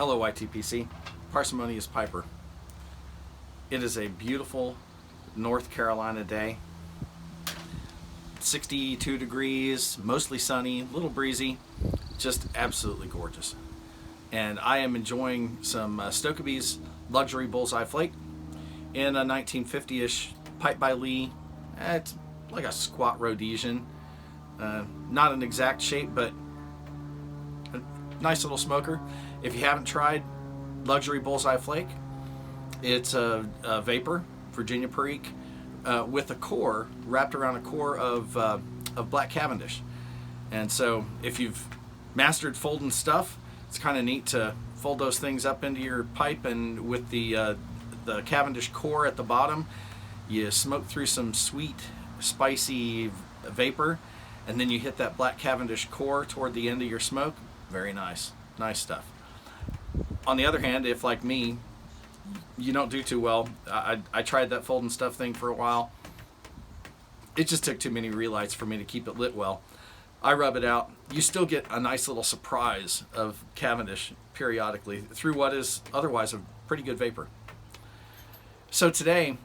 Hello, YTPC. Parsimonious Piper. It is a beautiful North Carolina day. 62 degrees, mostly sunny, a little breezy, just absolutely gorgeous. And I am enjoying some Stokkebye's Luxury Bullseye Flake in a 1950-ish pipe by Lee. It's like a squat Rhodesian. Not an exact shape, but a nice little smoker. If you haven't tried Luxury Bullseye Flake, it's a vapor, Virginia Perique, with a core wrapped around a core of Black Cavendish. And so if you've mastered folding stuff, it's kind of neat to fold those things up into your pipe, and with the Cavendish core at the bottom, you smoke through some sweet, spicy vapor, and then you hit that Black Cavendish core toward the end of your smoke. Very nice. Nice stuff. On the other hand, if like me, you don't do too well, I tried that folding stuff thing for a while. It just took too many relights for me to keep it lit well. I rub it out. You still get a nice little surprise of Cavendish periodically through what is otherwise a pretty good vapor. So today,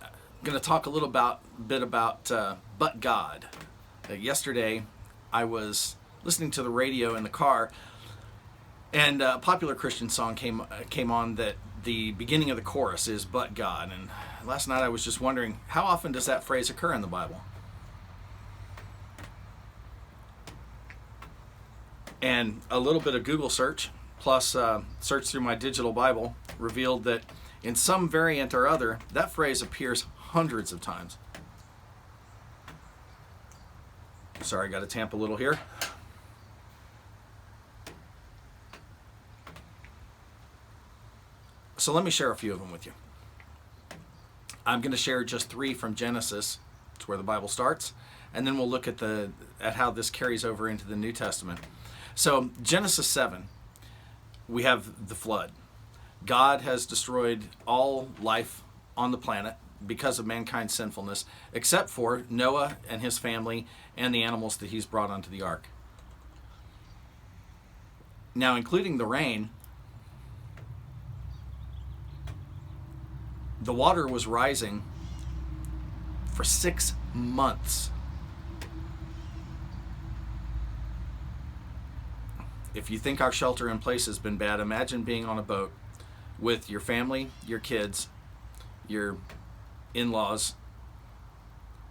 I'm going to talk a little bit about But God. Yesterday, I was listening to the radio in the car, and a popular Christian song came on that the beginning of the chorus is But God. And last night I was just wondering, how often does that phrase occur in the Bible? And a little bit of Google search, plus search through my digital Bible, revealed that in some variant or other, that phrase appears hundreds of times. Sorry, got to tamp a little here. So let me share a few of them with you. I'm going to share just 3 from Genesis. It's where the Bible starts. And then we'll look at how this carries over into the New Testament. So Genesis 7, we have the flood. God has destroyed all life on the planet because of mankind's sinfulness, except for Noah and his family and the animals that he's brought onto the ark. Now, including the rain, the water was rising for 6 months. If you think our shelter in place has been bad, imagine being on a boat with your family, your kids, your in-laws,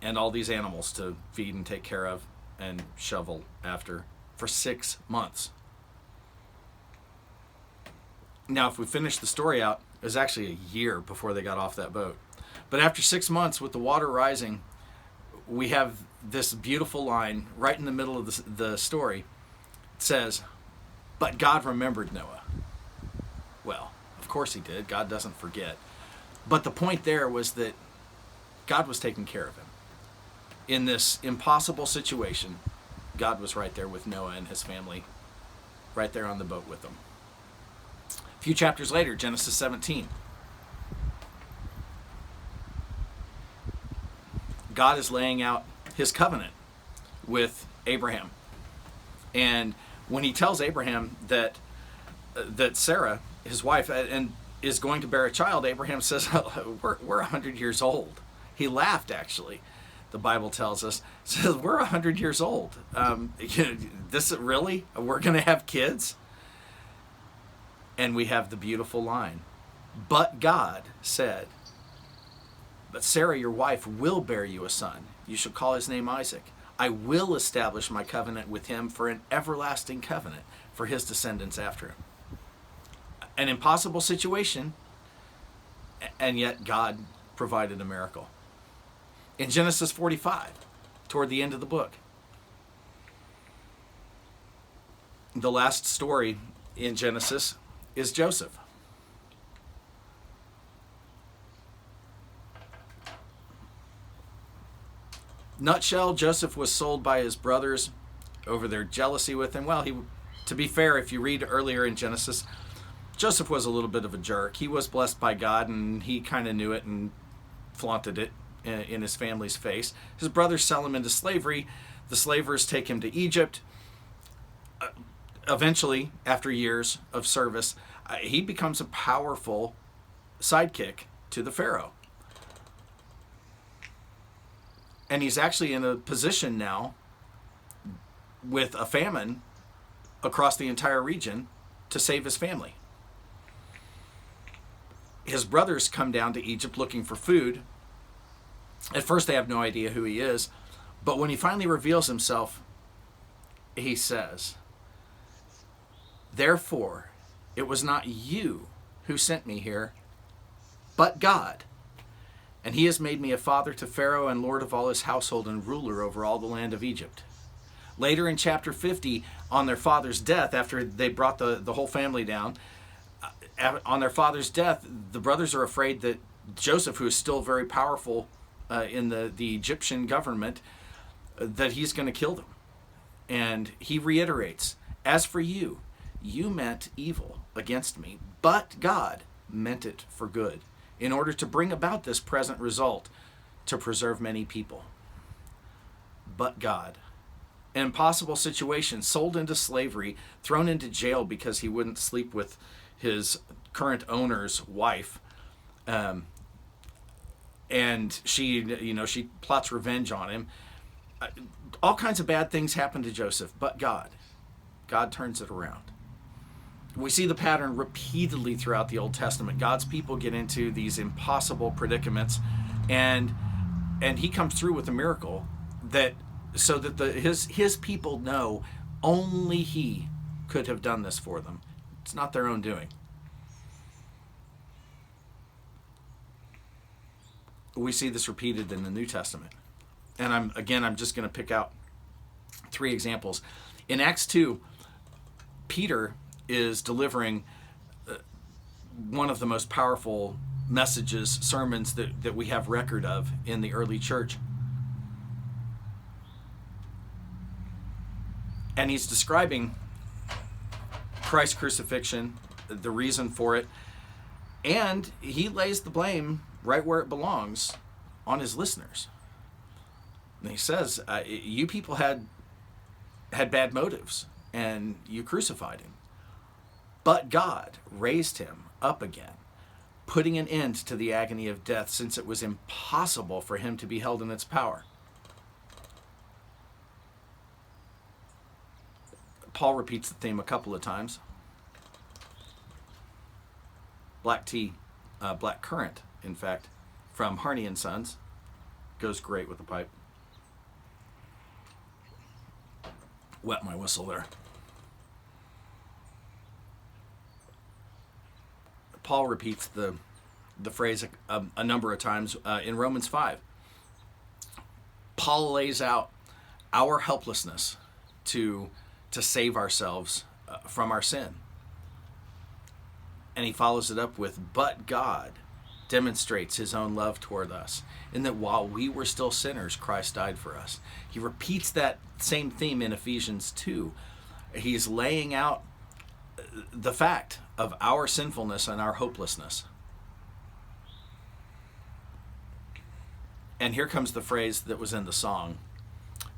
and all these animals to feed and take care of and shovel after for 6 months. Now, if we finish the story out, it was actually a year before they got off that boat. But after 6 months, with the water rising, we have this beautiful line right in the middle of the story. It says, "But God remembered Noah." Well, of course he did. God doesn't forget. But the point there was that God was taking care of him. In this impossible situation, God was right there with Noah and his family, right there on the boat with them. A few chapters later, Genesis 17. God is laying out his covenant with Abraham. And when he tells Abraham that Sarah, his wife, and is going to bear a child, Abraham says, we're 100 years old. He laughed, actually. The Bible tells us, says, we're 100 years old. This really? We're going to have kids? And we have the beautiful line, "But God said, but Sarah, your wife, will bear you a son. You shall call his name Isaac. I will establish my covenant with him for an everlasting covenant for his descendants after him." An impossible situation, and yet God provided a miracle. In Genesis 45, toward the end of the book, the last story in Genesis is Joseph. Nutshell, Joseph was sold by his brothers over their jealousy with him. Well, to be fair, if you read earlier in Genesis, Joseph was a little bit of a jerk. He was blessed by God, and he kind of knew it and flaunted it in his family's face. His brothers sell him into slavery. The slavers take him to Egypt. Eventually, after years of service, he becomes a powerful sidekick to the Pharaoh. And he's actually in a position now with a famine across the entire region to save his family. His brothers come down to Egypt looking for food. At first, they have no idea who he is. But when he finally reveals himself, he says, "Therefore, it was not you who sent me here, but God. And he has made me a father to Pharaoh and lord of all his household and ruler over all the land of Egypt." Later in chapter 50, on their father's death, after they brought the whole family down, on their father's death, the brothers are afraid that Joseph, who is still very powerful in the Egyptian government, that he's going to kill them. And he reiterates, "As for you, you meant evil against me, but God meant it for good, in order to bring about this present result, to preserve many people." But God. An impossible situation, sold into slavery, thrown into jail because he wouldn't sleep with his current owner's wife. And she plots revenge on him. All kinds of bad things happen to Joseph, but God turns it around. We see the pattern repeatedly throughout the Old Testament. God's people get into these impossible predicaments, and he comes through with a miracle so that his people know only he could have done this for them. It's not their own doing. We see this repeated in the New Testament. And I'm just going to pick out 3 examples. In Acts 2, Peter is delivering one of the most powerful sermons that we have record of in the early church. And he's describing Christ's crucifixion, the reason for it, and he lays the blame right where it belongs on his listeners. And he says, you people had bad motives, and you crucified him. But God raised him up again, putting an end to the agony of death, since it was impossible for him to be held in its power. Paul repeats the theme a couple of times. Black Currant, in fact, from Harney and Sons, goes great with the pipe. Wet my whistle there. Paul repeats the phrase a number of times in Romans 5. Paul lays out our helplessness to save ourselves from our sin. And he follows it up with, "But God demonstrates his own love toward us, in that while we were still sinners, Christ died for us." He repeats that same theme in Ephesians 2. He's laying out the fact of our sinfulness and our hopelessness. And here comes the phrase that was in the song.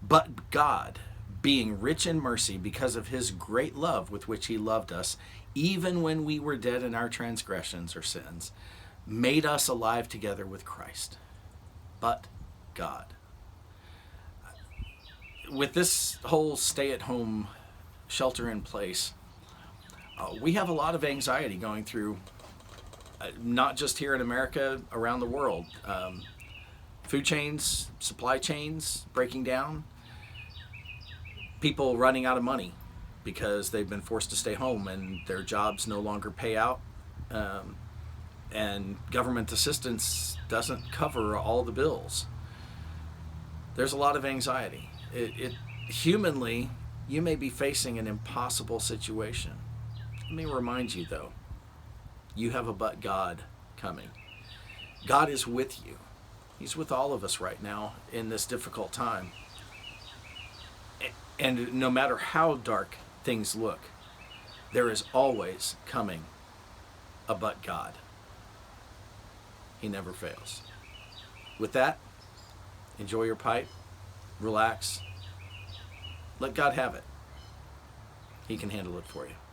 "But God, being rich in mercy because of his great love with which he loved us, even when we were dead in our transgressions or sins, made us alive together with Christ." But God. With this whole stay-at-home, shelter-in-place, we have a lot of anxiety going through, not just here in America, around the world. Food chains, supply chains breaking down, people running out of money because they've been forced to stay home and their jobs no longer pay out, and government assistance doesn't cover all the bills. There's a lot of anxiety. Humanly, you may be facing an impossible situation. Let me remind you, though, you have a but God coming. God is with you. He's with all of us right now in this difficult time. And no matter how dark things look, there is always coming a but God. He never fails. With that, enjoy your pipe, relax, let God have it. he can handle it for you.